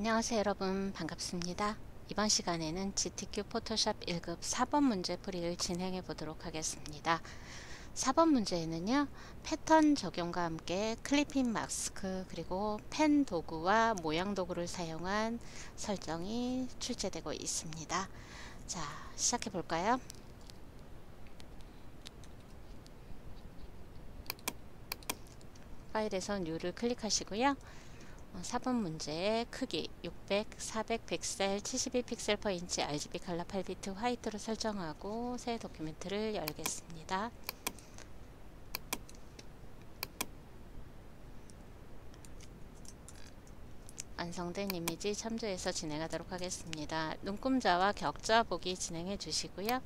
안녕하세요 여러분, 반갑습니다. 이번 시간에는 GTQ 포토샵 1급 4번 문제 풀이를 진행해 보도록 하겠습니다. 4번 문제에는요, 패턴 적용과 함께 클리핑 마스크 그리고 펜 도구와 모양 도구를 사용한 설정이 출제되고 있습니다. 자, 시작해 볼까요? 파일에서 New를 클릭하시고요. 4번 문제의 크기 600, 400 픽셀, 72 픽셀 per 인치 RGB 컬러 8비트 화이트로 설정하고 새 도큐멘트를 열겠습니다. 완성된 이미지 참조해서 진행하도록 하겠습니다. 눈금자와 격자 보기 진행해 주시고요.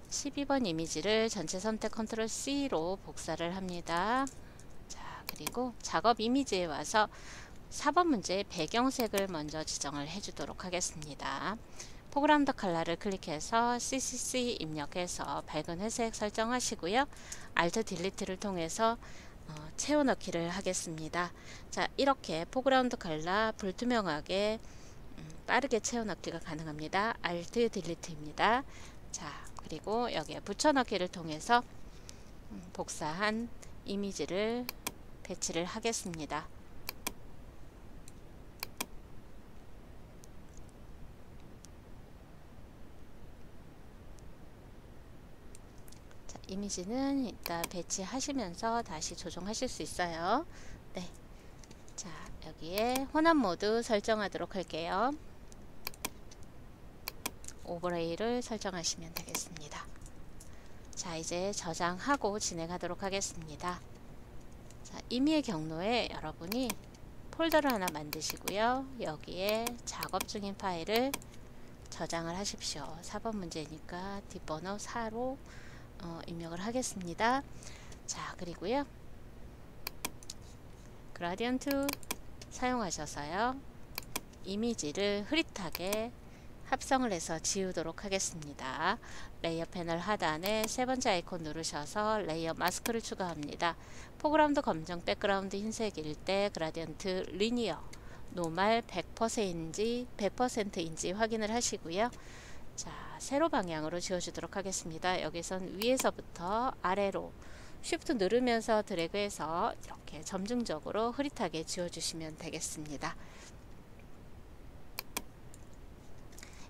12번 이미지를 전체 선택 컨트롤 C로 복사를 합니다. 그리고 작업 이미지에 와서 4번 문제의 배경색을 먼저 지정을 해주도록 하겠습니다. 포그라운드 컬러를 클릭해서 CCC 입력해서 밝은 회색 설정하시고요. Alt 딜리트를 통해서 채워넣기를 하겠습니다. 자, 이렇게 포그라운드 컬러 불투명하게 빠르게 채워넣기가 가능합니다. Alt 딜리트입니다. 자, 그리고 여기에 붙여넣기를 통해서 복사한 이미지를 배치를 하겠습니다. 자, 이미지는 이따 배치하시면서 다시 조정하실 수 있어요. 네. 자, 여기에 혼합 모드 설정하도록 할게요. 오버레이를 설정하시면 되겠습니다. 자, 이제 저장하고 진행하도록 하겠습니다. 자, 임의의 경로에 여러분이 폴더를 하나 만드시고요. 여기에 작업 중인 파일을 저장을 하십시오. 4번 문제니까 뒷번호 4로 입력을 하겠습니다. 자, 그리고요, 그라디언트 사용하셔서요, 이미지를 흐릿하게 합성을 해서 지우도록 하겠습니다. 레이어 패널 하단에 세 번째 아이콘 누르셔서 레이어 마스크를 추가합니다. 포그라운드 검정 백그라운드 흰색일 때 그라디언트 리니어 노멀 100%인지 확인을 하시고요. 자, 세로 방향으로 지워주도록 하겠습니다. 여기선 위에서부터 아래로 쉬프트 누르면서 드래그해서 이렇게 점증적으로 흐릿하게 지워주시면 되겠습니다.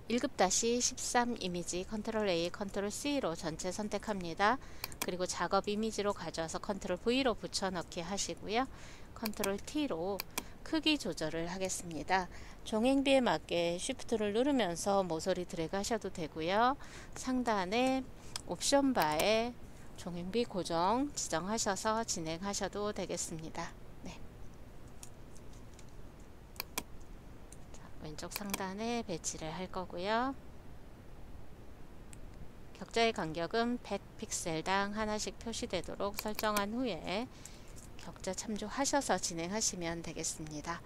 1급-13 이미지 컨트롤 A, 컨트롤 C로 전체 선택합니다. 그리고 작업 이미지로 가져와서 컨트롤 V로 붙여넣기 하시고요. 컨트롤 T로 크기 조절을 하겠습니다. 종횡비에 맞게 쉬프트를 누르면서 모서리 드래그 하셔도 되고요. 상단에 옵션 바에 종횡비 고정 지정하셔서 진행하셔도 되겠습니다. 네. 왼쪽 상단에 배치를 할 거고요. 격자의 간격은 100픽셀당 하나씩 표시되도록 설정한 후에 격자 참조하셔서 진행하시면 되겠습니다.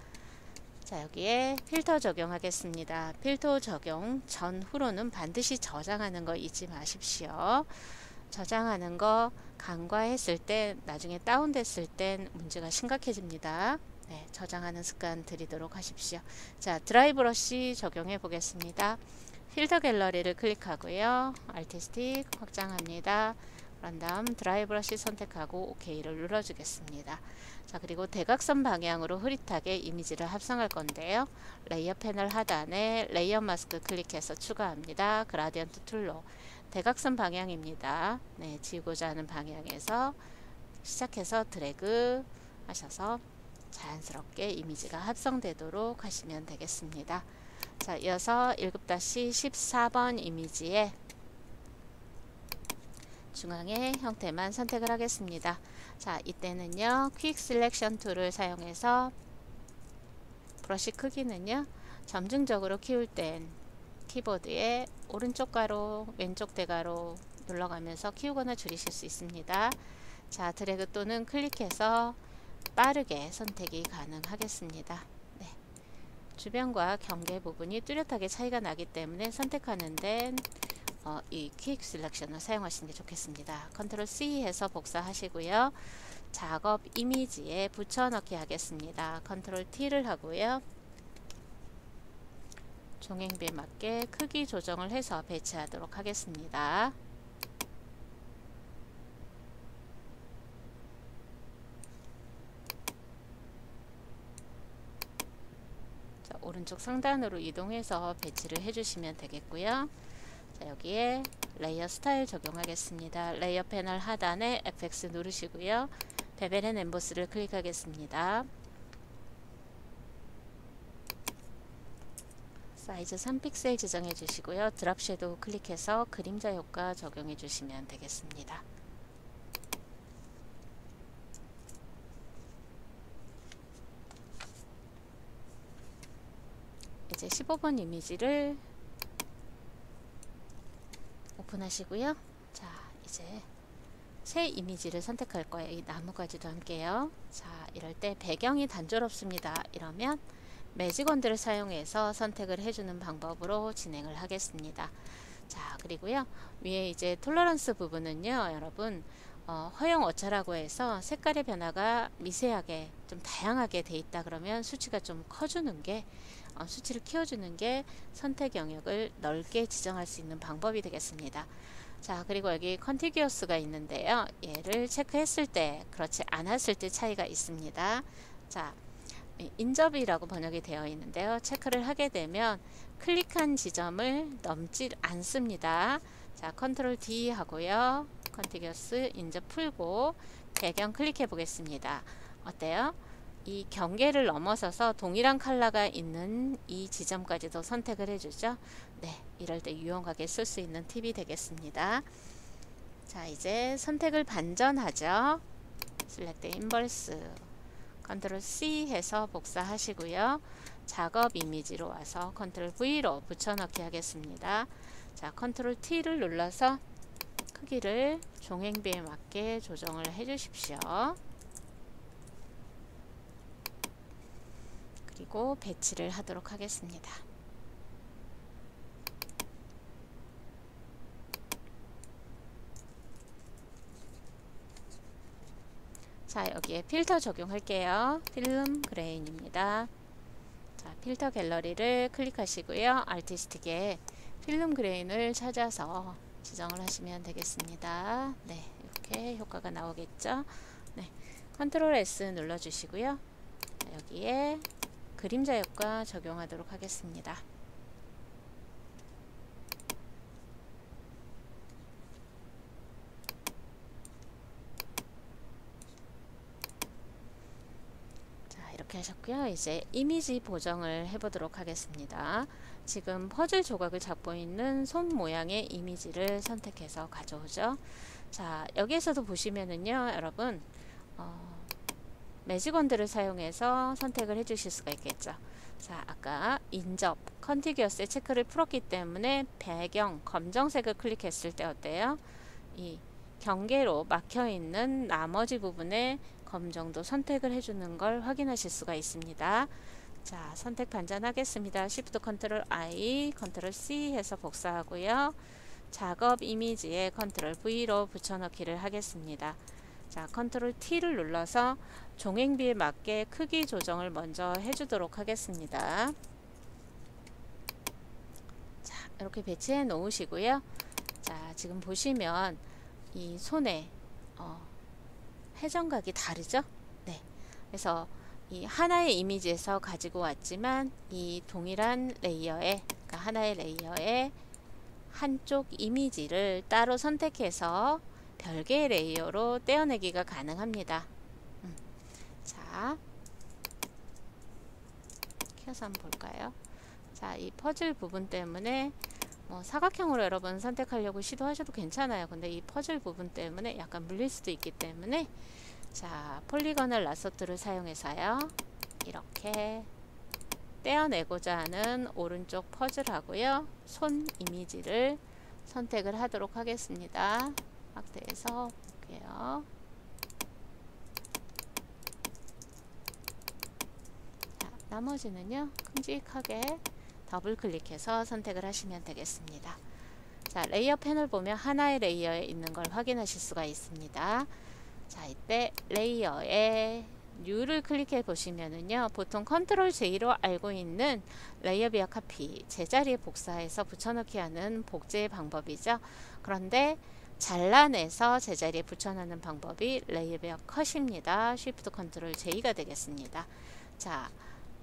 자, 여기에 필터 적용하겠습니다. 필터 적용 전후로는 반드시 저장하는 거 잊지 마십시오. 저장하는 거 간과했을 때 나중에 다운됐을 땐 문제가 심각해집니다. 네, 저장하는 습관 들이도록 하십시오. 자, 드라이 브러쉬 적용해 보겠습니다. 필터 갤러리를 클릭하고요. Alt 스틱 확장합니다. 그런 다음 드라이 브러쉬 선택하고 OK를 눌러주겠습니다. 자, 그리고 대각선 방향으로 흐릿하게 이미지를 합성할 건데요. 레이어 패널 하단에 레이어 마스크 클릭해서 추가합니다. 그라디언트 툴로 대각선 방향입니다. 네, 지우고자 하는 방향에서 시작해서 드래그 하셔서 자연스럽게 이미지가 합성되도록 하시면 되겠습니다. 자, 이어서 1급-14번 이미지에 중앙의 형태만 선택을 하겠습니다. 자, 이때는요, 퀵 셀렉션 툴을 사용해서 브러쉬 크기는요, 점증적으로 키울 땐 키보드에 오른쪽 가로, 왼쪽 대가로 눌러가면서 키우거나 줄이실 수 있습니다. 자, 드래그 또는 클릭해서 빠르게 선택이 가능하겠습니다. 네. 주변과 경계 부분이 뚜렷하게 차이가 나기 때문에 선택하는 데는 이 퀵 셀렉션을 사용하시는 게 좋겠습니다. 컨트롤 C 해서 복사하시고요. 작업 이미지에 붙여넣기 하겠습니다. 컨트롤 T를 하고요. 종횡비에 맞게 크기 조정을 해서 배치하도록 하겠습니다. 자, 오른쪽 상단으로 이동해서 배치를 해주시면 되겠고요. 자, 여기에 레이어 스타일 적용하겠습니다. 레이어 패널 하단에 FX 누르시고요. 베벨 앤 엠보스를 클릭하겠습니다. 사이즈 3픽셀 지정해 주시고요. 드랍 섀도우 클릭해서 그림자 효과 적용해 주시면 되겠습니다. 이제 15번 이미지를 오픈하시고요. 자, 이제 새 이미지를 선택할 거예요. 이 나무가지도 함께요. 자, 이럴 때 배경이 단조롭습니다. 이러면 매직원들을 사용해서 선택을 해주는 방법으로 진행을 하겠습니다. 자, 그리고요, 위에 이제 톨러런스 부분은요, 여러분 허용 오차라고 해서 색깔의 변화가 미세하게 좀 다양하게 돼 있다 그러면 수치가 좀 커주는 게 수치를 키워주는 게 선택 영역을 넓게 지정할 수 있는 방법이 되겠습니다. 자, 그리고 여기 컨티기어스가 있는데요, 얘를 체크했을 때 그렇지 않았을 때 차이가 있습니다. 자, 인접이라고 번역이 되어 있는데요, 체크를 하게 되면 클릭한 지점을 넘지 않습니다. 자, 컨트롤 D 하고요, 컨티기어스 인접 풀고 배경 클릭해 보겠습니다. 어때요? 이 경계를 넘어서서 동일한 컬러가 있는 이 지점까지도 선택을 해주죠. 네, 이럴 때 유용하게 쓸 수 있는 팁이 되겠습니다. 자, 이제 선택을 반전하죠. Select Inverse, 컨트롤 C 해서 복사하시고요. 작업 이미지로 와서 컨트롤 V로 붙여넣기 하겠습니다. 자, 컨트롤 T를 눌러서 크기를 종횡비에 맞게 조정을 해주십시오. 그리고 배치를 하도록 하겠습니다. 자, 여기에 필터 적용할게요. 필름 그레인입니다. 자, 필터 갤러리를 클릭하시고요. 아티스틱에 필름 그레인을 찾아서 지정을 하시면 되겠습니다. 네, 이렇게 효과가 나오겠죠. 네, 컨트롤 S 눌러주시고요. 자, 여기에 그림자 효과 적용하도록 하겠습니다. 자, 이렇게 하셨고요. 이제 이미지 보정을 해보도록 하겠습니다. 지금 퍼즐 조각을 잡고 있는 손 모양의 이미지를 선택해서 가져오죠. 자, 여기에서도 보시면은요, 여러분 매직원들을 사용해서 선택을 해 주실 수가 있겠죠. 자, 아까 인접 컨티기어스의 체크를 풀었기 때문에 배경 검정색을 클릭했을 때 어때요? 이 경계로 막혀 있는 나머지 부분에 검정도 선택을 해주는 걸 확인하실 수가 있습니다. 자, 선택 반전하겠습니다. Shift 컨트롤 I, 컨트롤 C 해서 복사하고요. 작업 이미지에 컨트롤 V로 붙여넣기를 하겠습니다. 자, 컨트롤 T를 눌러서 종횡비에 맞게 크기 조정을 먼저 해주도록 하겠습니다. 자, 이렇게 배치해 놓으시고요. 자, 지금 보시면 이 손에 회전각이 다르죠? 네. 그래서 이 하나의 이미지에서 가지고 왔지만 이 동일한 레이어에, 그러니까 하나의 레이어에 한쪽 이미지를 따로 선택해서 별개의 레이어로 떼어내기가 가능합니다. 자, 켜서 한번 볼까요? 자, 이 퍼즐 부분 때문에 사각형으로 여러분 선택하려고 시도하셔도 괜찮아요. 근데 이 퍼즐 부분 때문에 약간 물릴 수도 있기 때문에, 자, 폴리거널 라소트를 사용해서요, 이렇게 떼어내고자 하는 오른쪽 퍼즐하고요, 손 이미지를 선택을 하도록 하겠습니다. 확대해서 볼게요. 자, 나머지는요, 큼직하게 더블 클릭해서 선택을 하시면 되겠습니다. 자, 레이어 패널 보면 하나의 레이어에 있는 걸 확인하실 수가 있습니다. 자, 이때 레이어에 U를 클릭해 보시면은요, 보통 컨트롤 J로 알고 있는 레이어 비어 카피, 제자리에 복사해서 붙여넣기 하는 복제의 방법이죠. 그런데 잘라내서 제자리에 붙여넣는 방법이 레이어 비어 컷입니다. Shift 컨트롤 J가 되겠습니다. 자,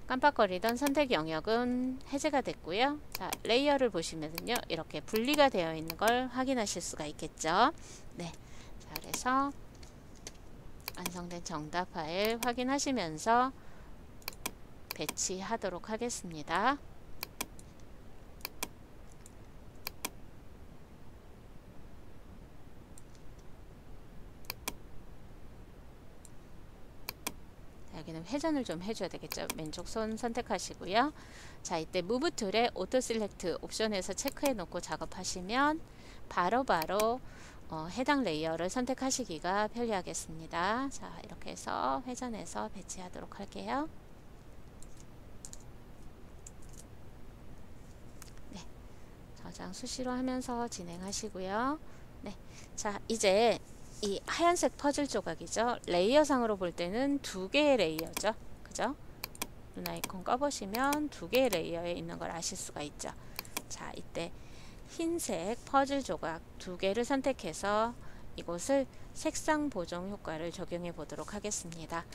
깜빡거리던 선택 영역은 해제가 됐고요. 자, 레이어를 보시면은요, 이렇게 분리가 되어 있는 걸 확인하실 수가 있겠죠. 네. 자, 그래서 완성된 정답 파일 확인하시면서 배치하도록 하겠습니다. 여기는 회전을 좀 해줘야 되겠죠. 왼쪽 손 선택하시고요. 자, 이때 무브 툴에 오토 실렉트 옵션에서 체크해 놓고 작업하시면 바로바로 해당 레이어를 선택하시기가 편리하겠습니다. 자, 이렇게 해서 회전해서 배치하도록 할게요. 네, 저장 수시로 하면서 진행하시고요. 네, 자, 이제 이 하얀색 퍼즐 조각이죠. 레이어상으로 볼 때는 두 개의 레이어죠. 그죠? 눈 아이콘 꺼보시면 두 개의 레이어에 있는 걸 아실 수가 있죠. 자, 이때 흰색 퍼즐 조각 두 개를 선택해서 이곳을 색상 보정 효과를 적용해 보도록 하겠습니다.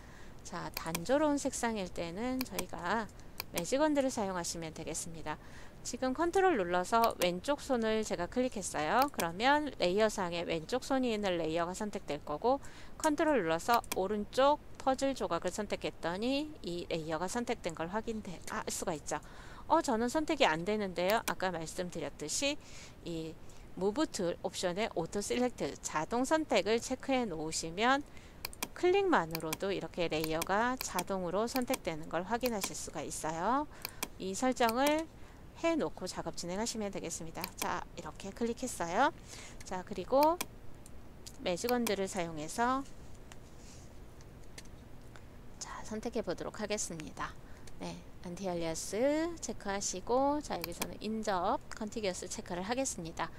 자, 단조로운 색상일 때는 저희가 매직원들을 사용하시면 되겠습니다. 지금 컨트롤 눌러서 왼쪽 손을 제가 클릭했어요. 그러면 레이어상에 왼쪽 손이 있는 레이어가 선택될 거고, 컨트롤 눌러서 오른쪽 퍼즐 조각을 선택했더니 이 레이어가 선택된 걸 확인할 수가 있죠. 저는 선택이 안 되는데요. 아까 말씀드렸듯이 이 무브 툴 옵션의 오토 셀렉트 자동 선택을 체크해 놓으시면 클릭만으로도 이렇게 레이어가 자동으로 선택되는 걸 확인하실 수가 있어요. 이 설정을 해놓고 작업 진행하시면 되겠습니다. 자, 이렇게 클릭했어요. 자, 그리고 매직원들을 사용해서 자, 선택해 보도록 하겠습니다. 네, 안티알리아스 체크하시고, 자, 여기서는 인접 컨티기어스 체크를 하겠습니다.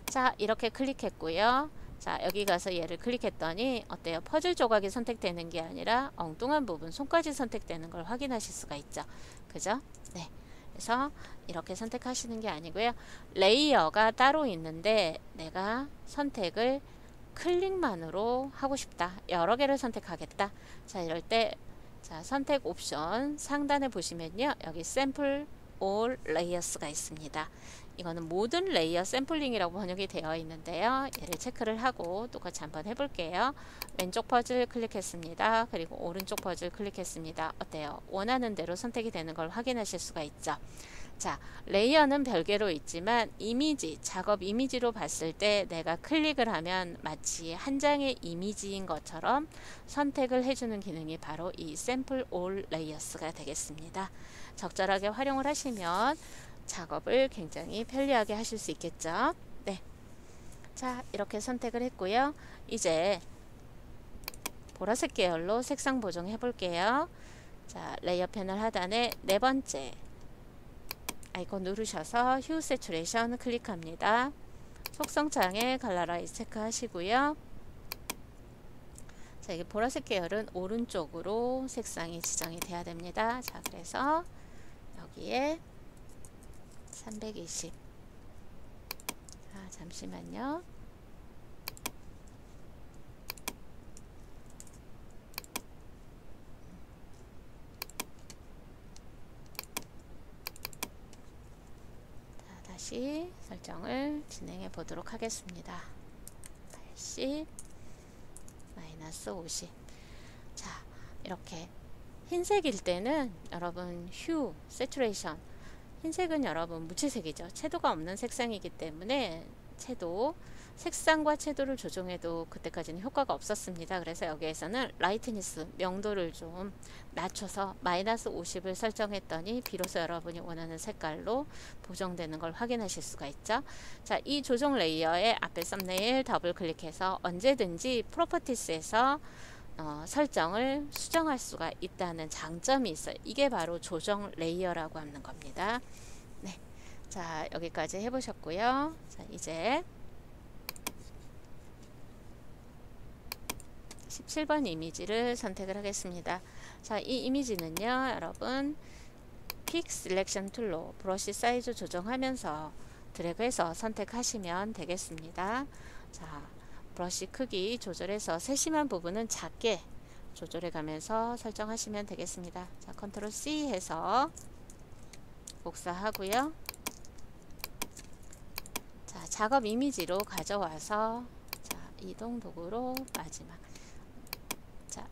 자, 이렇게 클릭했고요. 자, 여기 가서 얘를 클릭했더니 어때요? 퍼즐 조각이 선택되는 게 아니라 엉뚱한 부분 손까지 선택되는 걸 확인하실 수가 있죠. 그죠? 네. 그래서 이렇게 선택하시는 게 아니고요. 레이어가 따로 있는데 내가 선택을 클릭만으로 하고 싶다. 여러 개를 선택하겠다. 자, 이럴 때 자, 선택 옵션 상단에 보시면요. 여기 샘플 all layers가 있습니다. 이거는 모든 레이어 샘플링이라고 번역이 되어 있는데요. 얘를 체크를 하고 똑같이 한번 해볼게요. 왼쪽 퍼즐 클릭했습니다. 그리고 오른쪽 퍼즐 클릭했습니다. 어때요? 원하는 대로 선택이 되는 걸 확인하실 수가 있죠. 자, 레이어는 별개로 있지만 이미지, 작업 이미지로 봤을 때 내가 클릭을 하면 마치 한 장의 이미지인 것처럼 선택을 해주는 기능이 바로 이 샘플 all layers가 되겠습니다. 적절하게 활용을 하시면 작업을 굉장히 편리하게 하실 수 있겠죠. 네. 자, 이렇게 선택을 했고요. 이제 보라색 계열로 색상 보정해 볼게요. 자, 레이어 패널 하단에 네 번째 아이콘 누르셔서 휴 세츄레이션 클릭합니다. 속성창에 갈라라이즈 체크하시고요. 자, 이게 보라색 계열은 오른쪽으로 색상이 지정이 돼야 됩니다. 자, 그래서 여기에 320. 자, 잠시만요. 자, 다시 설정을 진행해 보도록 하겠습니다. 80 마이너스 50. 자, 이렇게 흰색일 때는 여러분 휴 세츄레이션, 흰색은 여러분 무채색이죠. 채도가 없는 색상이기 때문에 채도, 색상과 채도를 조정해도 그때까지는 효과가 없었습니다. 그래서 여기에서는 라이트니스, 명도를 좀 낮춰서 마이너스 50을 설정했더니 비로소 여러분이 원하는 색깔로 보정되는 걸 확인하실 수가 있죠. 자, 이 조정 레이어의 앞에 썸네일 더블 클릭해서 언제든지 프로퍼티스에서 설정을 수정할 수가 있다는 장점이 있어요. 이게 바로 조정 레이어라고 하는 겁니다. 네, 자, 여기까지 해보셨고요. 자, 이제 17번 이미지를 선택을 하겠습니다. 자, 이 이미지는요, 여러분 픽 셀렉션 툴로 브러쉬 사이즈 조정하면서 드래그해서 선택하시면 되겠습니다. 자, 브러쉬 크기 조절해서 세심한 부분은 작게 조절해 가면서 설정하시면 되겠습니다. 자, 컨트롤 C 해서 복사하고요. 자, 작업 이미지로 가져와서 자, 이동 도구로 마지막 자,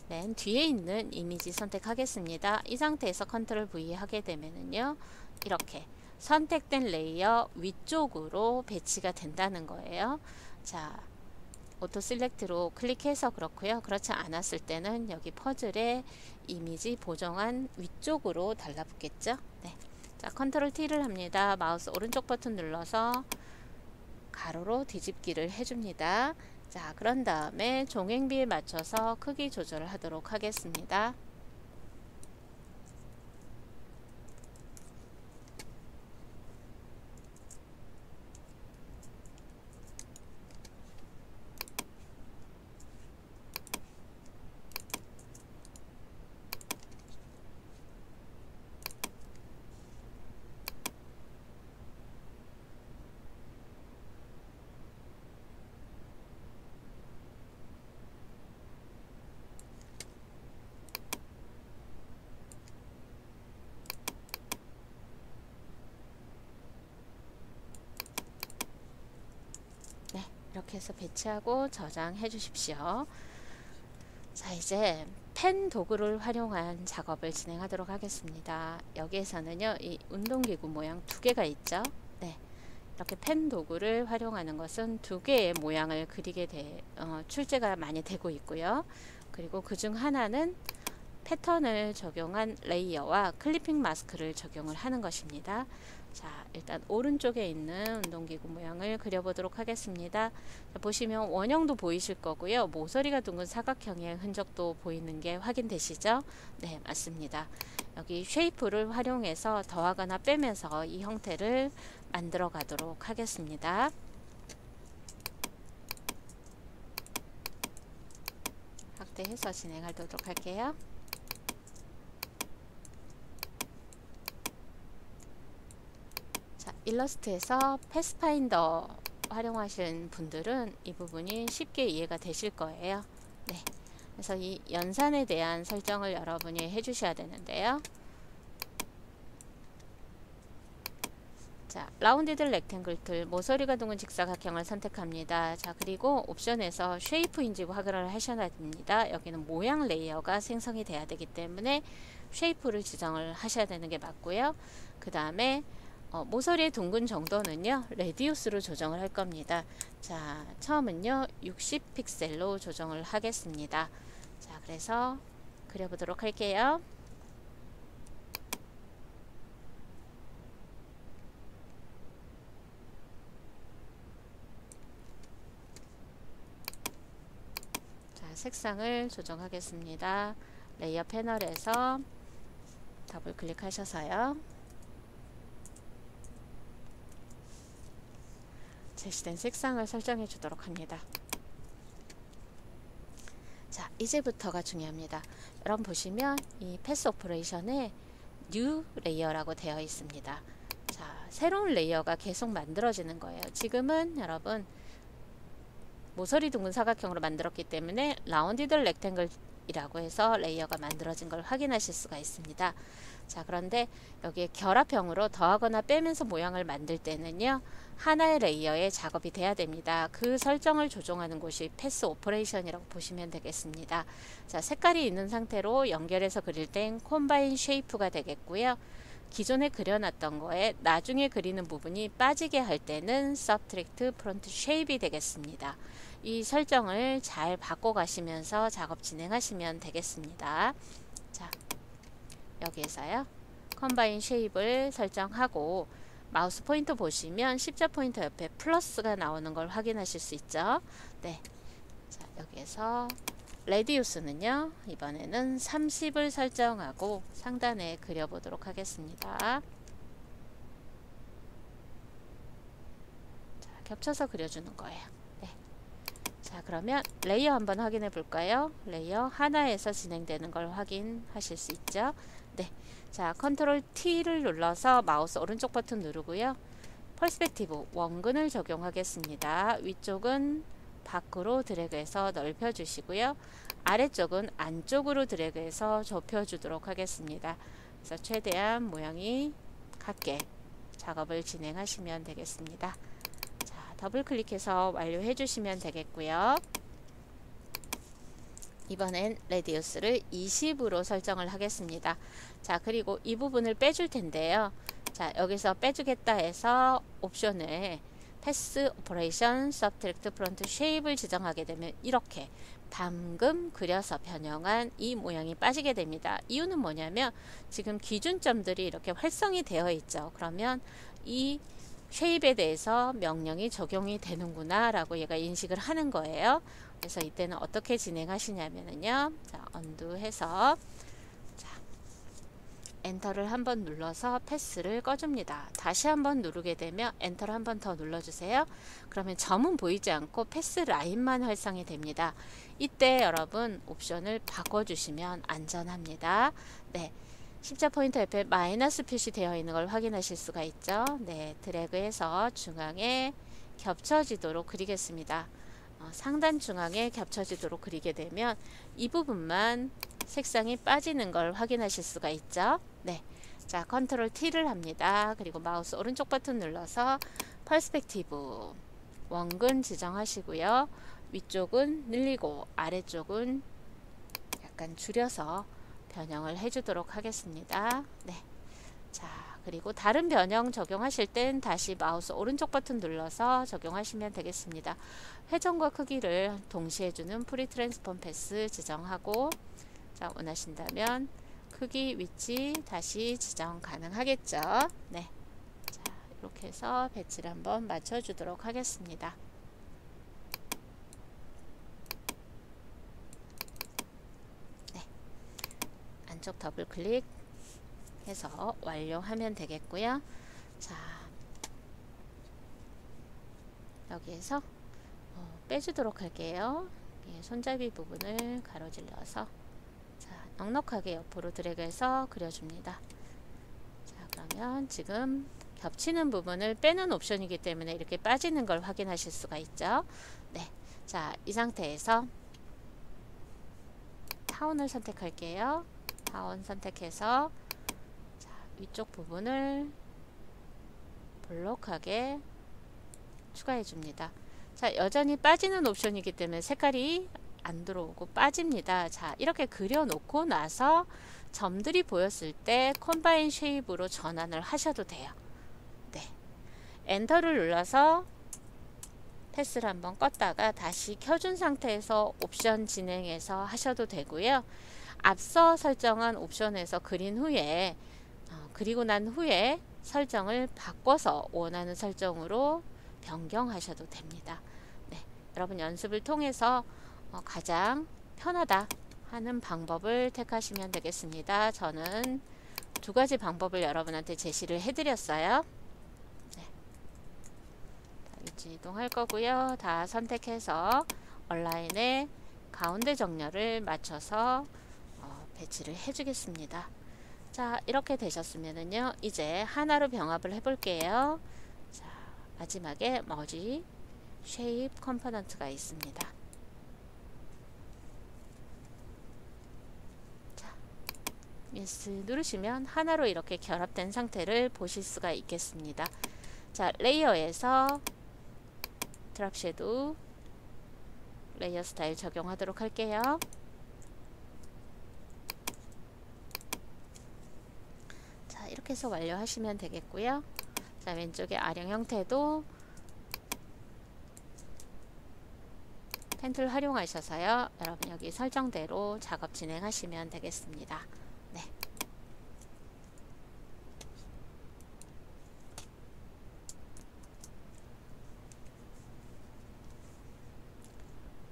맨 뒤에 있는 이미지 선택하겠습니다. 이 상태에서 컨트롤 V 하게 되면은요, 이렇게 선택된 레이어 위쪽으로 배치가 된다는 거예요. 자, 오토 실렉트로 클릭해서 그렇고요. 그렇지 않았을 때는 여기 퍼즐의 이미지 보정한 위쪽으로 달라붙겠죠. 네. 자, 컨트롤 T를 합니다. 마우스 오른쪽 버튼 눌러서 가로로 뒤집기를 해줍니다. 자, 그런 다음에 종횡비에 맞춰서 크기 조절을 하도록 하겠습니다. 네, 이렇게 해서 배치하고 저장해 주십시오. 자, 이제 펜 도구를 활용한 작업을 진행하도록 하겠습니다. 여기에서는요, 이 운동기구 모양 두 개가 있죠. 네, 이렇게 펜 도구를 활용하는 것은 두 개의 모양을 그리게 출제가 많이 되고 있고요. 그리고 그 중 하나는 패턴을 적용한 레이어와 클리핑 마스크를 적용을 하는 것입니다. 자, 일단 오른쪽에 있는 운동기구 모양을 그려보도록 하겠습니다. 자, 보시면 원형도 보이실 거고요. 모서리가 둥근 사각형의 흔적도 보이는 게 확인되시죠? 네, 맞습니다. 여기 쉐이프를 활용해서 더하거나 빼면서 이 형태를 만들어 가도록 하겠습니다. 확대해서 진행하도록 할게요. 자, 일러스트에서 패스파인더 활용하신 분들은 이 부분이 쉽게 이해가 되실 거예요. 네, 그래서 이 연산에 대한 설정을 여러분이 해주셔야 되는데요. 자, 라운디드 렉탱글 툴, 모서리가 둥근 직사각형을 선택합니다. 자, 그리고 옵션에서 쉐이프인지 확인을 하셔야 됩니다. 여기는 모양 레이어가 생성이 돼야 되기 때문에 쉐이프를 지정을 하셔야 되는 게 맞고요. 그 다음에 모서리의 둥근 정도는요, 레디우스로 조정을 할 겁니다. 자, 처음은요 60픽셀로 조정을 하겠습니다. 자, 그래서 그려보도록 할게요. 자, 색상을 조정하겠습니다. 레이어 패널에서 더블 클릭하셔서요, 제시된 색상을 설정해 주도록 합니다. 자, 이제부터가 중요합니다. 여러분 보시면 이 패스 오퍼레이션에 뉴 레이어라고 되어 있습니다. 자, 새로운 레이어가 계속 만들어지는 거예요. 지금은 여러분 모서리 둥근 사각형으로 만들었기 때문에 라운디드 렉탱글 이라고 해서 레이어가 만들어진 걸 확인하실 수가 있습니다. 자, 그런데 여기에 결합형으로 더하거나 빼면서 모양을 만들 때는요, 하나의 레이어에 작업이 돼야 됩니다. 그 설정을 조정하는 곳이 패스 오퍼레이션이라고 보시면 되겠습니다. 자, 색깔이 있는 상태로 연결해서 그릴 땐 콤바인 쉐이프가 되겠고요. 기존에 그려놨던 거에 나중에 그리는 부분이 빠지게 할 때는 서브트랙트 프론트 쉐입이 되겠습니다. 이 설정을 잘 바꿔 가시면서 작업 진행하시면 되겠습니다. 자, 여기에서요, 컴바인 쉐입을 설정하고 마우스 포인터 보시면 십자 포인터 옆에 플러스가 나오는 걸 확인하실 수 있죠. 네. 자, 여기에서 레디우스는요, 이번에는 30을 설정하고 상단에 그려보도록 하겠습니다. 자, 겹쳐서 그려주는 거예요. 네. 자, 자, 그러면 레이어 한번 확인해 볼까요? 레이어 하나에서 진행되는 걸 확인하실 수 있죠. 네. 자, 컨트롤 T를 눌러서 마우스 오른쪽 버튼 누르고요. 퍼스펙티브 원근을 적용하겠습니다. 위쪽은 밖으로 드래그해서 넓혀 주시고요. 아래쪽은 안쪽으로 드래그해서 좁혀 주도록 하겠습니다. 그래서 최대한 모양이 같게 작업을 진행하시면 되겠습니다. 자, 더블 클릭해서 완료해 주시면 되겠고요. 이번엔 레디우스를 20으로 설정을 하겠습니다. 자, 그리고 이 부분을 빼줄 텐데요. 자, 여기서 빼주겠다 해서 옵션을 패스 오퍼레이션 서브트랙트 프론트 쉐입을 지정하게 되면 이렇게 방금 그려서 변형한 이 모양이 빠지게 됩니다. 이유는 뭐냐면 지금 기준점들이 이렇게 활성이 되어 있죠. 그러면 이 쉐입에 대해서 명령이 적용이 되는구나 라고 얘가 인식을 하는 거예요. 그래서 이때는 어떻게 진행하시냐면요. 자, 언두 해서 엔터를 한번 눌러서 패스를 꺼줍니다. 다시 한번 누르게 되면 엔터를 한번 더 눌러주세요. 그러면 점은 보이지 않고 패스 라인만 활성이 됩니다. 이때 여러분 옵션을 바꿔주시면 안전합니다. 네, 십자 포인터 옆에 마이너스 표시되어 있는 걸 확인하실 수가 있죠. 네, 드래그해서 중앙에 겹쳐지도록 그리겠습니다. 상단 중앙에 겹쳐지도록 그리게 되면 이 부분만 색상이 빠지는 걸 확인하실 수가 있죠. 네, 자, 컨트롤 T를 합니다. 그리고 마우스 오른쪽 버튼 눌러서 퍼스펙티브 원근 지정하시고요. 위쪽은 늘리고 아래쪽은 약간 줄여서 변형을 해주도록 하겠습니다. 네, 자, 그리고 다른 변형 적용하실 땐 다시 마우스 오른쪽 버튼 눌러서 적용하시면 되겠습니다. 회전과 크기를 동시에 주는 프리 트랜스폼 패스 지정하고, 자, 원하신다면 크기, 위치 다시 지정 가능하겠죠. 네, 자, 이렇게 해서 배치를 한번 맞춰주도록 하겠습니다. 네, 안쪽 더블 클릭 해서 완료하면 되겠고요. 자, 여기에서 빼주도록 할게요. 손잡이 부분을 가로질러서 넉넉하게 옆으로 드래그해서 그려줍니다. 자, 그러면 지금 겹치는 부분을 빼는 옵션이기 때문에 이렇게 빠지는 걸 확인하실 수가 있죠. 네, 자, 이 상태에서 타원을 선택할게요. 타원 선택해서 자, 위쪽 부분을 볼록하게 추가해 줍니다. 자, 여전히 빠지는 옵션이기 때문에 색깔이 안 들어오고 빠집니다. 자, 이렇게 그려놓고 나서 점들이 보였을 때 컴바인 쉐입으로 전환을 하셔도 돼요. 네, 엔터를 눌러서 패스를 한번 껐다가 다시 켜준 상태에서 옵션 진행해서 하셔도 되고요. 앞서 설정한 옵션에서 그린 후에 그리고 난 후에 설정을 바꿔서 원하는 설정으로 변경하셔도 됩니다. 네, 여러분 연습을 통해서 가장 편하다 하는 방법을 택하시면 되겠습니다. 저는 두 가지 방법을 여러분한테 제시를 해드렸어요. 네. 위치 이동할 거고요. 다 선택해서 온라인에 가운데 정렬을 맞춰서 배치를 해주겠습니다. 자, 이렇게 되셨으면은요, 이제 하나로 병합을 해볼게요. 자, 마지막에 머지 쉐입 컴포넌트가 있습니다. 예스 누르시면 하나로 이렇게 결합된 상태를 보실 수가 있겠습니다. 자, 레이어에서 드랍 섀도우 레이어 스타일 적용하도록 할게요. 자, 이렇게 해서 완료하시면 되겠고요. 자, 왼쪽에 아령 형태도 펜틀 활용하셔서요, 여러분 여기 설정대로 작업 진행하시면 되겠습니다. 네.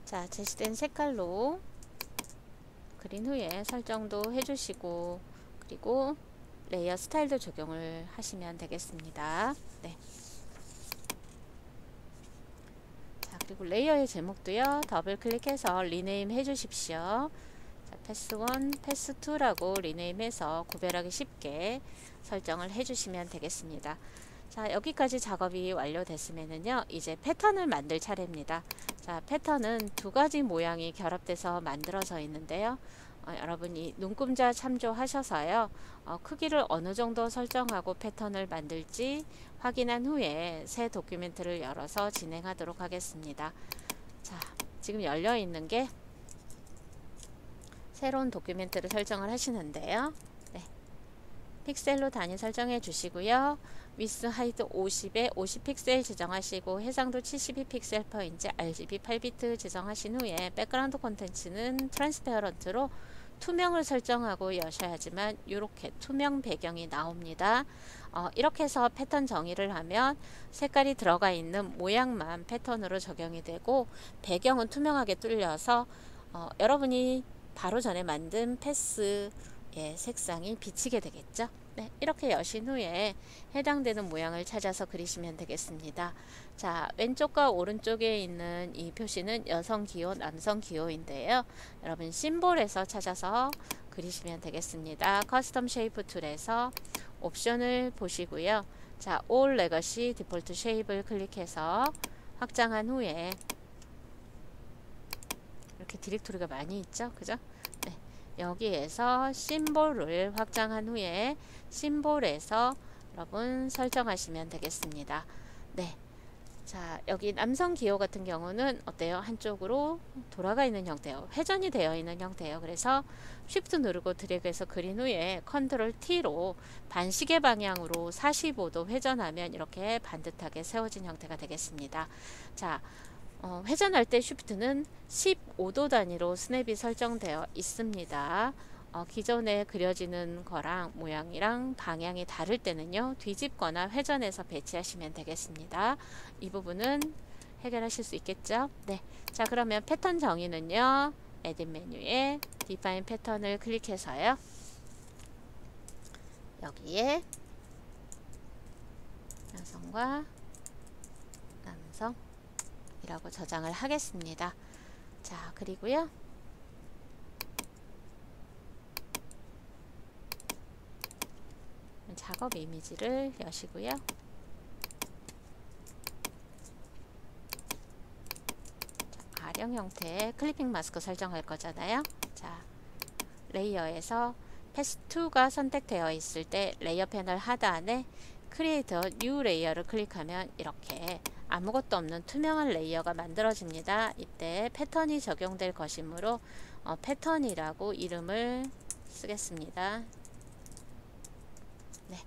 자, 제시된 색깔로 그린 후에 설정도 해주시고, 그리고 레이어 스타일도 적용을 하시면 되겠습니다. 네. 자, 그리고 레이어의 제목도요. 더블 클릭해서 리네임 해 주십시오. 자, 패스 1, 패스 2라고 리네임해서 구별하기 쉽게 설정을 해 주시면 되겠습니다. 자, 여기까지 작업이 완료됐으면요, 이제 패턴을 만들 차례입니다. 자, 패턴은 두 가지 모양이 결합돼서 만들어져 있는데요. 여러분이 눈금자 참조하셔서요, 크기를 어느 정도 설정하고 패턴을 만들지 확인한 후에 새 도큐멘트를 열어서 진행하도록 하겠습니다. 자, 지금 열려 있는 게 새로운 도큐멘트를 설정을 하시는데요. 네. 픽셀로 단위 설정해 주시고요. 위스 하이트 50에 50픽셀 지정하시고 해상도 72픽셀/인치 RGB 8비트 지정하신 후에 백그라운드 콘텐츠는 트랜스페어런트로 투명을 설정하고 여셔야지만 이렇게 투명 배경이 나옵니다. 이렇게 해서 패턴 정의를 하면 색깔이 들어가 있는 모양만 패턴으로 적용이 되고 배경은 투명하게 뚫려서 여러분이 바로 전에 만든 패스의 색상이 비치게 되겠죠. 네, 이렇게 여신 후에 해당되는 모양을 찾아서 그리시면 되겠습니다. 자, 왼쪽과 오른쪽에 있는 이 표시는 여성 기호, 남성 기호인데요. 여러분 심볼에서 찾아서 그리시면 되겠습니다. 커스텀 쉐이프 툴에서 옵션을 보시고요. 자, All Legacy 디폴트 쉐입을 클릭해서 확장한 후에 이렇게 디렉토리가 많이 있죠, 그죠? 네, 여기에서 심볼을 확장한 후에 심볼에서 여러분 설정하시면 되겠습니다. 네, 자, 여기 남성 기호 같은 경우는 어때요? 한쪽으로 돌아가 있는 형태요, 회전이 되어 있는 형태요. 그래서 Shift 누르고 드래그해서 그린 후에 컨트롤 T로 반시계 방향으로 45도 회전하면 이렇게 반듯하게 세워진 형태가 되겠습니다. 자, 회전할 때 쉬프트는 15도 단위로 스냅이 설정되어 있습니다. 기존에 그려지는 거랑 모양이랑 방향이 다를 때는요, 뒤집거나 회전해서 배치하시면 되겠습니다. 이 부분은 해결하실 수 있겠죠? 네. 자, 그러면 패턴 정의는요, 에딧 메뉴에 디파인 패턴을 클릭해서요, 여기에 여성과 남성 이라고 저장을 하겠습니다. 자, 그리고요, 작업 이미지를 여시고요. 자, 아령 형태의 클리핑 마스크 설정할 거잖아요. 자, 레이어에서 패스 2가 선택되어 있을 때 레이어 패널 하단에 크리에이터 뉴 레이어를 클릭하면 이렇게 아무것도 없는 투명한 레이어가 만들어집니다. 이때 패턴이 적용될 것이므로 패턴이라고 이름을 쓰겠습니다. 네.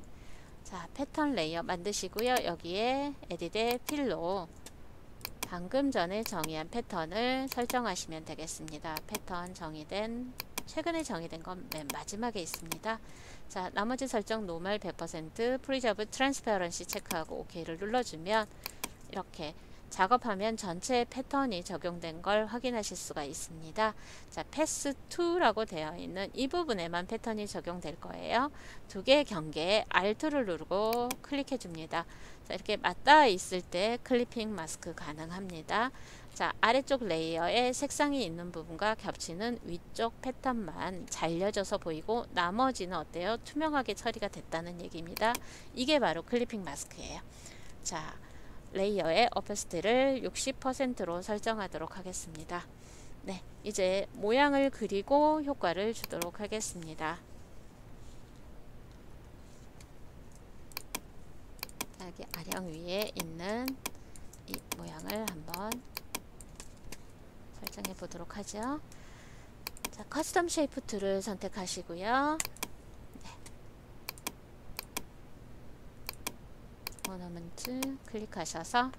자, 패턴 레이어 만드시고요. 여기에 에딧의 필로 방금 전에 정의한 패턴을 설정하시면 되겠습니다. 패턴 정의된, 최근에 정의된 건 맨 마지막에 있습니다. 자, 나머지 설정 노멀 100%, 프리저브 트랜스페어런시 체크하고 OK를 눌러주면 이렇게 작업하면 전체 패턴이 적용된 걸 확인하실 수가 있습니다. 자, 패스 2라고 되어 있는 이 부분에만 패턴이 적용될 거예요. 두 개의 경계에 Alt를 누르고 클릭해 줍니다. 자, 이렇게 맞닿아 있을 때 클리핑 마스크 가능합니다. 자, 아래쪽 레이어에 색상이 있는 부분과 겹치는 위쪽 패턴만 잘려져서 보이고 나머지는 어때요? 투명하게 처리가 됐다는 얘기입니다. 이게 바로 클리핑 마스크예요. 자, 레이어의 오퍼시티를 60%로 설정하도록 하겠습니다. 네, 이제 모양을 그리고 효과를 주도록 하겠습니다. 여기 아령 위에 있는 이 모양을 한번 설정해 보도록 하죠. 자, 커스텀 쉐이프 툴을 선택하시고요. 오너먼트 클릭하셔서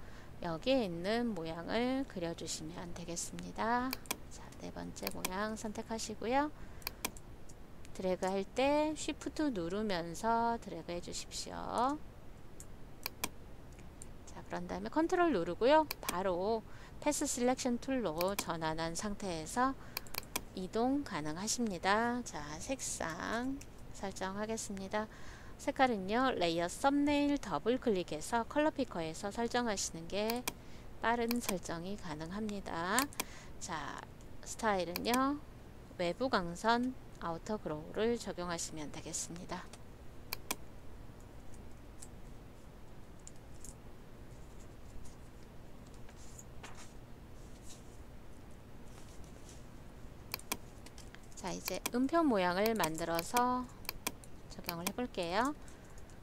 여기에 있는 모양을 그려주시면 되겠습니다. 자, 네 번째 모양 선택하시고요. 드래그 할 때 Shift 누르면서 드래그 해 주십시오. 자, 그런 다음에 컨트롤 누르고요. 바로 패스 셀렉션 툴로 전환한 상태에서 이동 가능하십니다. 자, 색상 설정하겠습니다. 색깔은요, 레이어 썸네일 더블 클릭해서 컬러 피커에서 설정하시는 게 빠른 설정이 가능합니다. 자, 스타일은요, 외부 광선 아우터 그로우를 적용하시면 되겠습니다. 자, 이제 음표 모양을 만들어서 적용을 해볼게요.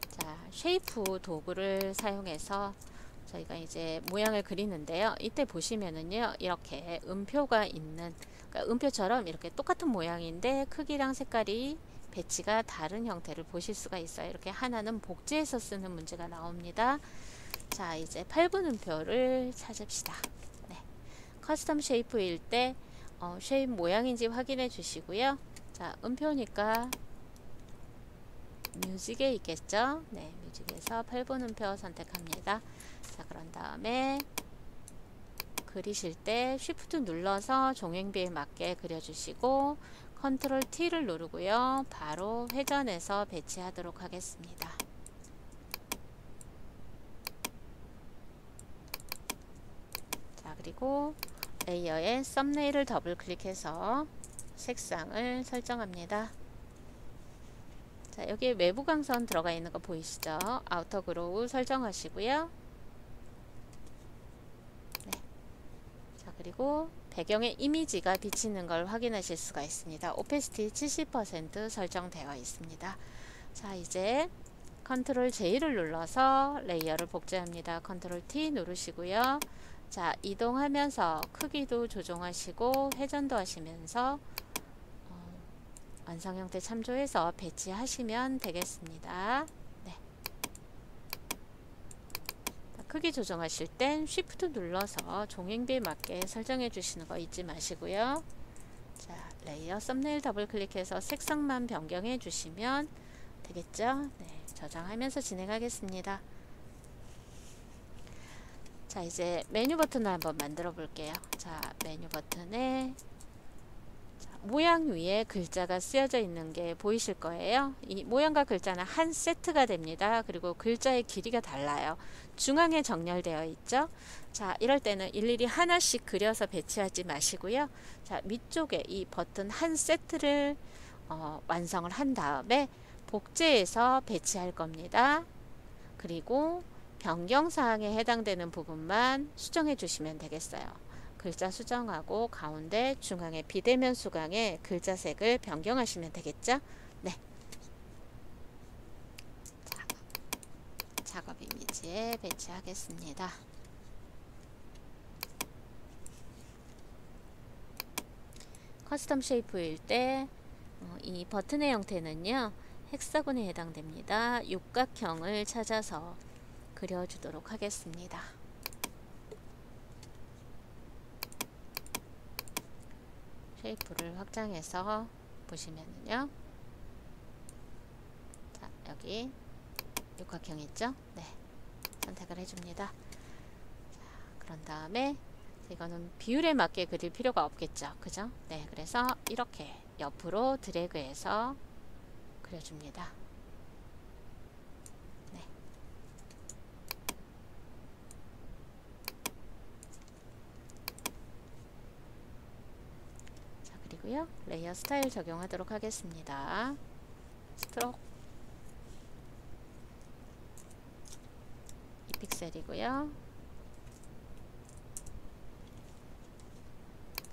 자, 쉐이프 도구를 사용해서 저희가 이제 모양을 그리는데요. 이때 보시면은요, 이렇게 음표가 있는, 그러니까 음표처럼 이렇게 똑같은 모양인데 크기랑 색깔이 배치가 다른 형태를 보실 수가 있어요. 이렇게 하나는 복제해서 쓰는 문제가 나옵니다. 자, 이제 8분 음표를 찾읍시다. 네. 커스텀 쉐이프일 때 쉐입 모양인지 확인해 주시고요. 자, 음표니까 뮤직에 있겠죠. 네, 뮤직에서 8분 음표 선택합니다. 자, 그런 다음에 그리실 때 쉬프트 눌러서 종횡비에 맞게 그려주시고 컨트롤 T를 누르고요. 바로 회전해서 배치하도록 하겠습니다. 자, 그리고 레이어에 썸네일을 더블 클릭해서 색상을 설정합니다. 자, 여기 외부 광선 들어가 있는 거 보이시죠? 아우터 그로우 설정하시고요. 네. 자, 그리고 배경에 이미지가 비치는 걸 확인하실 수가 있습니다. 오페시티 70% 설정되어 있습니다. 자, 이제 컨트롤 J를 눌러서 레이어를 복제합니다. 컨트롤 T 누르시고요. 자, 이동하면서 크기도 조정하시고 회전도 하시면서 완성 형태 참조해서 배치하시면 되겠습니다. 네. 크기 조정하실 땐 Shift 눌러서 종횡비에 맞게 설정해 주시는 거 잊지 마시고요. 자, 레이어 썸네일 더블 클릭해서 색상만 변경해 주시면 되겠죠? 네, 저장하면서 진행하겠습니다. 자, 이제 메뉴 버튼을 한번 만들어 볼게요. 자, 메뉴 버튼에 모양 위에 글자가 쓰여져 있는 게 보이실 거예요. 이 모양과 글자는 한 세트가 됩니다. 그리고 글자의 길이가 달라요. 중앙에 정렬되어 있죠. 자, 이럴 때는 일일이 하나씩 그려서 배치하지 마시고요. 자, 위쪽에 이 버튼 한 세트를 완성을 한 다음에 복제해서 배치할 겁니다. 그리고 변경사항에 해당되는 부분만 수정해 주시면 되겠어요. 글자 수정하고 가운데 중앙에 비대면 수강에 글자색을 변경하시면 되겠죠? 네. 자, 작업 이미지에 배치하겠습니다. 커스텀 쉐이프일 때 이 버튼의 형태는요, 헥사곤에 해당됩니다. 육각형을 찾아서 그려주도록 하겠습니다. 쉐이프를 확장해서 보시면은요, 자, 여기 육각형 있죠? 네, 선택을 해줍니다. 자, 그런 다음에 이거는 비율에 맞게 그릴 필요가 없겠죠, 그죠? 네, 그래서 이렇게 옆으로 드래그해서 그려줍니다. 네. 자, 그리고요, 레이어 스타일 적용하도록 하겠습니다. 스트로크 2픽셀이고요.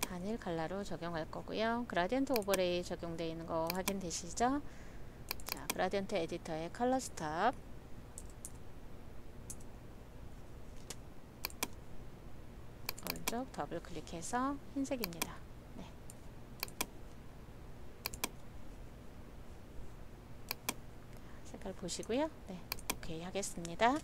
단일 컬러로 적용할 거고요. 그라디언트 오버레이 적용되어 있는 거 확인되시죠? 자, 그라디언트 에디터의 컬러 스탑, 오른쪽 더블 클릭해서 흰색입니다. 네. 색깔 보시고요. 네, 오케이 하겠습니다.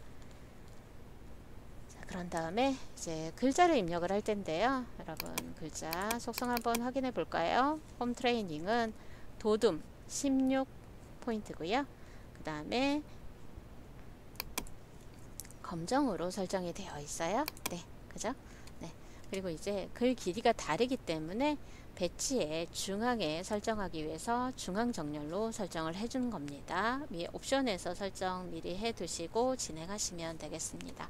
그런 다음에 이제 글자를 입력을 할 텐데요. 여러분, 글자 속성 한번 확인해 볼까요? 홈 트레이닝은 도둠 16포인트고요. 그 다음에 검정으로 설정이 되어 있어요. 네, 그죠? 네. 그리고 이제 글 길이가 다르기 때문에 배치의 중앙에 설정하기 위해서 중앙 정렬로 설정을 해준 겁니다. 위에 옵션에서 설정 미리 해 두시고 진행하시면 되겠습니다.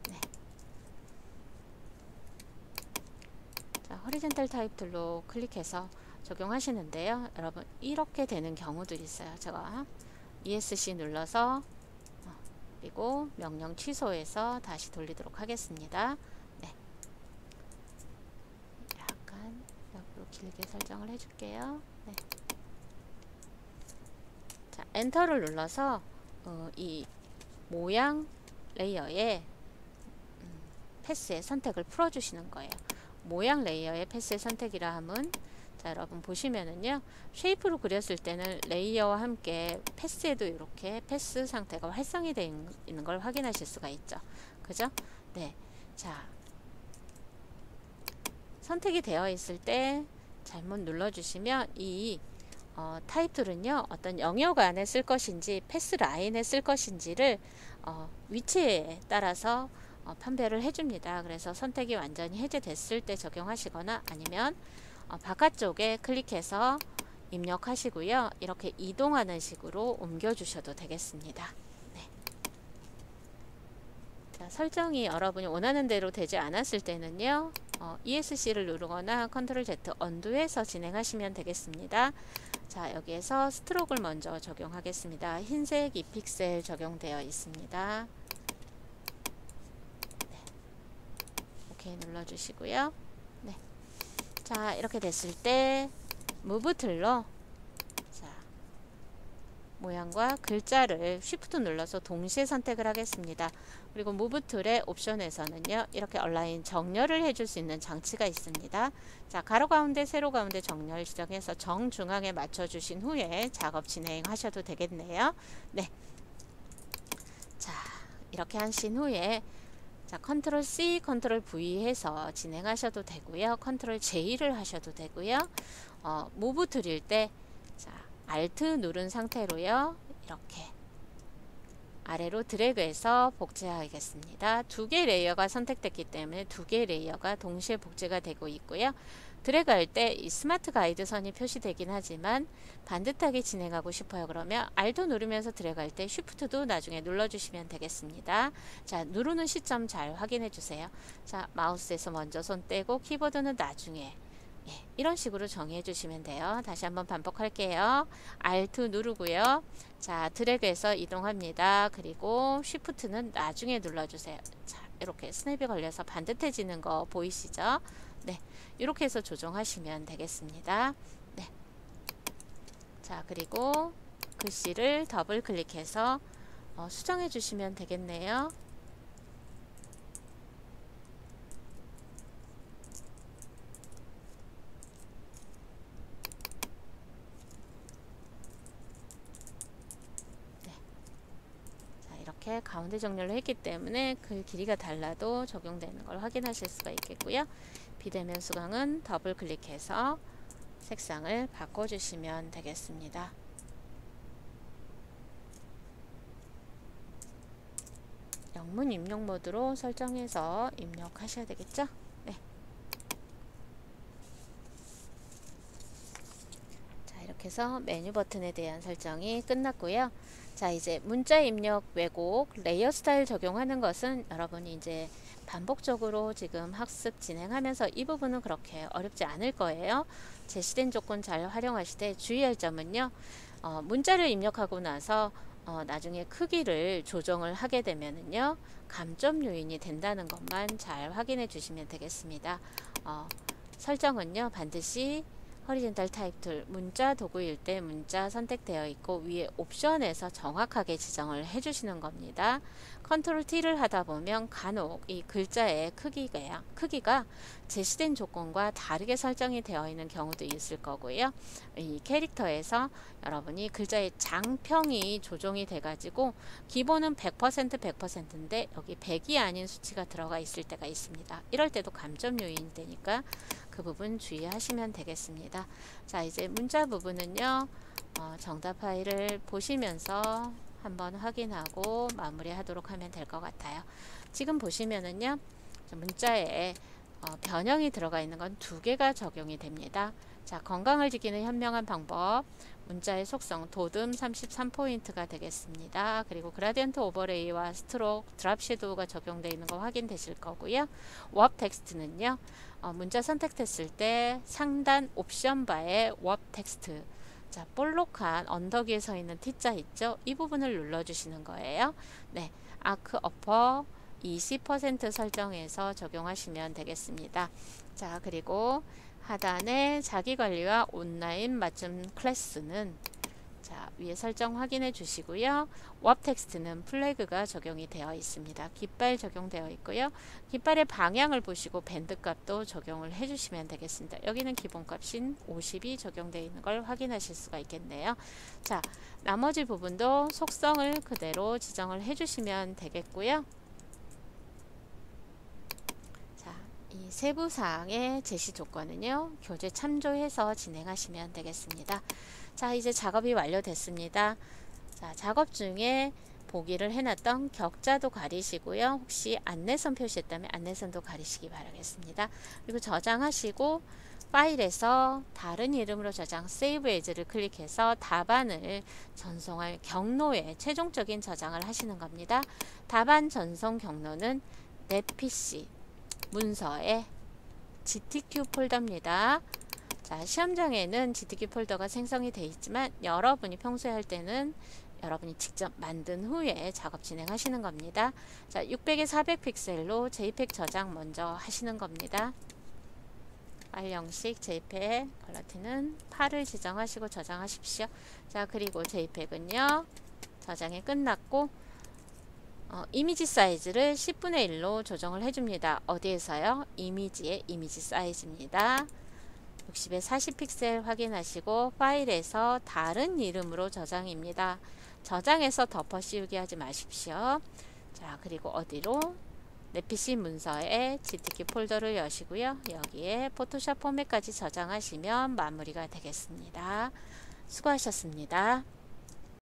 네. 허리젠탈 타입 툴로 클릭해서 적용하시는데요. 여러분 이렇게 되는 경우들이 있어요. 제가 ESC 눌러서 그리고 명령 취소해서 다시 돌리도록 하겠습니다. 네. 약간 옆으로 길게 설정을 해줄게요. 네. 자, 엔터를 눌러서 이 모양 레이어에 패스의 선택을 풀어주시는 거예요. 모양 레이어의 패스의 선택이라 함은 자, 여러분 보시면은요, 쉐이프로 그렸을 때는 레이어와 함께 패스에도 이렇게 패스 상태가 활성이 되어 있는 걸 확인하실 수가 있죠. 그죠? 네. 자, 선택이 되어 있을 때 잘못 눌러주시면 이 타입 툴은요, 어떤 영역 안에 쓸 것인지 패스 라인에 쓸 것인지를 위치에 따라서 판별을 해줍니다. 그래서 선택이 완전히 해제됐을 때 적용하시거나 아니면 바깥쪽에 클릭해서 입력하시고요. 이렇게 이동하는 식으로 옮겨주셔도 되겠습니다. 네. 자, 설정이 여러분이 원하는 대로 되지 않았을 때는요, ESC를 누르거나 컨트롤 Z 언두해서 진행하시면 되겠습니다. 자, 여기에서 스트로크를 먼저 적용하겠습니다. 흰색 2픽셀 적용되어 있습니다. 네. 오케이 눌러주시고요. 네. 자, 이렇게 됐을 때 무브 툴로 자, 모양과 글자를 쉬프트 눌러서 동시에 선택을 하겠습니다. 그리고 무브 툴의 옵션에서는요, 이렇게 얼라인 정렬을 해줄 수 있는 장치가 있습니다. 자, 가로 가운데 세로 가운데 정렬 지정해서 정중앙에 맞춰 주신 후에 작업 진행하셔도 되겠네요. 네. 자, 이렇게 하신 후에 자, 컨트롤 C, 컨트롤 V 해서 진행하셔도 되고요. 컨트롤 J를 하셔도 되고요. 무브 툴일 때 자, Alt 누른 상태로요. 이렇게 아래로 드래그해서 복제하겠습니다. 두 개 레이어가 선택됐기 때문에 두 개 레이어가 동시에 복제가 되고 있고요. 드래그할 때 이 스마트 가이드 선이 표시되긴 하지만 반듯하게 진행하고 싶어요. 그러면 Alt 누르면서 드래그할 때 Shift도 나중에 눌러주시면 되겠습니다. 자, 누르는 시점 잘 확인해 주세요. 자, 마우스에서 먼저 손 떼고 키보드는 나중에 예, 이런 식으로 정의해 주시면 돼요. 다시 한번 반복할게요. Alt 누르고요. 자, 드래그해서 이동합니다. 그리고 Shift는 나중에 눌러주세요. 자, 이렇게 스냅이 걸려서 반듯해지는 거 보이시죠? 네, 이렇게 해서 조정하시면 되겠습니다. 네. 자, 그리고 글씨를 더블 클릭해서 수정해 주시면 되겠네요. 이렇게 가운데 정렬을 했기 때문에 그 길이가 달라도 적용되는 걸 확인하실 수가 있겠고요. 비대면 수강은 더블 클릭해서 색상을 바꿔주시면 되겠습니다. 영문 입력 모드로 설정해서 입력하셔야 되겠죠? 네. 자, 이렇게 해서 메뉴 버튼에 대한 설정이 끝났고요. 자, 이제 문자 입력 왜곡 레이어 스타일 적용하는 것은 여러분이 이제 반복적으로 지금 학습 진행하면서 이 부분은 그렇게 어렵지 않을 거예요. 제시된 조건 잘 활용하시되 주의할 점은요, 문자를 입력하고 나서 나중에 크기를 조정을 하게 되면은요, 감점 요인이 된다는 것만 잘 확인해 주시면 되겠습니다. 설정은요, 반드시 허리젠탈 타입 툴 문자 도구일 때 문자 선택되어 있고 위에 옵션에서 정확하게 지정을 해주시는 겁니다. 컨트롤 T를 하다 보면 간혹 이 글자의 크기가 제시된 조건과 다르게 설정이 되어 있는 경우도 있을 거고요. 이 캐릭터에서 여러분이 글자의 장평이 조정이 돼 가지고 기본은 100% 100%인데 여기 100이 아닌 수치가 들어가 있을 때가 있습니다. 이럴 때도 감점 요인이 되니까 그 부분 주의하시면 되겠습니다. 자, 이제 문자 부분은요, 정답 파일을 보시면서 한번 확인하고 마무리하도록 하면 될 것 같아요. 지금 보시면은요, 문자에 변형이 들어가 있는 건 두 개가 적용이 됩니다. 자, 건강을 지키는 현명한 방법, 문자의 속성 도듬 33포인트가 되겠습니다. 그리고 그라디언트 오버레이와 스트로크 드랍 섀도우가 적용되어 있는 거 확인되실 거고요. 워업 텍스트는요. 문자 선택했을 때 상단 옵션 바에 워업 텍스트, 자, 볼록한 언덕 위에 서 있는 T자 있죠? 이 부분을 눌러주시는 거예요. 네, 아크 어퍼 20% 설정해서 적용하시면 되겠습니다. 자, 그리고 하단에 자기관리와 온라인 맞춤 클래스는 자, 위에 설정 확인해 주시고요. 워업 텍스트는 플래그가 적용이 되어 있습니다. 깃발 적용되어 있고요. 깃발의 방향을 보시고 밴드 값도 적용을 해 주시면 되겠습니다. 여기는 기본값인 50이 적용되어 있는 걸 확인하실 수가 있겠네요. 자, 나머지 부분도 속성을 그대로 지정을 해 주시면 되겠고요. 이 세부사항의 제시 조건은요, 교재 참조해서 진행하시면 되겠습니다. 자, 이제 작업이 완료됐습니다. 자, 작업 중에 보기를 해놨던 격자도 가리시고요. 혹시 안내선 표시했다면 안내선도 가리시기 바라겠습니다. 그리고 저장하시고 파일에서 다른 이름으로 저장 세이브 에즈를 클릭해서 답안을 전송할 경로에 최종적인 저장을 하시는 겁니다. 답안 전송 경로는 내 PC 문서의 GTQ 폴더입니다. 자, 시험장에는 GTQ 폴더가 생성이 되어 있지만 여러분이 평소에 할 때는 여러분이 직접 만든 후에 작업 진행하시는 겁니다. 자, 600에 400 픽셀로 JPEG 저장 먼저 하시는 겁니다. 파일 형식 JPEG 퀄리티는 8을 지정하시고 저장하십시오. 자, 그리고 JPEG은요, 저장이 끝났고 이미지 사이즈를 10분의 1로 조정을 해줍니다. 어디에서요? 이미지의 이미지 사이즈입니다. 60에 40 픽셀 확인하시고 파일에서 다른 이름으로 저장입니다. 저장해서 덮어 씌우기 하지 마십시오. 자, 그리고 어디로? 내 PC 문서에 GTQ 폴더를 여시고요. 여기에 포토샵 포맷까지 저장하시면 마무리가 되겠습니다. 수고하셨습니다.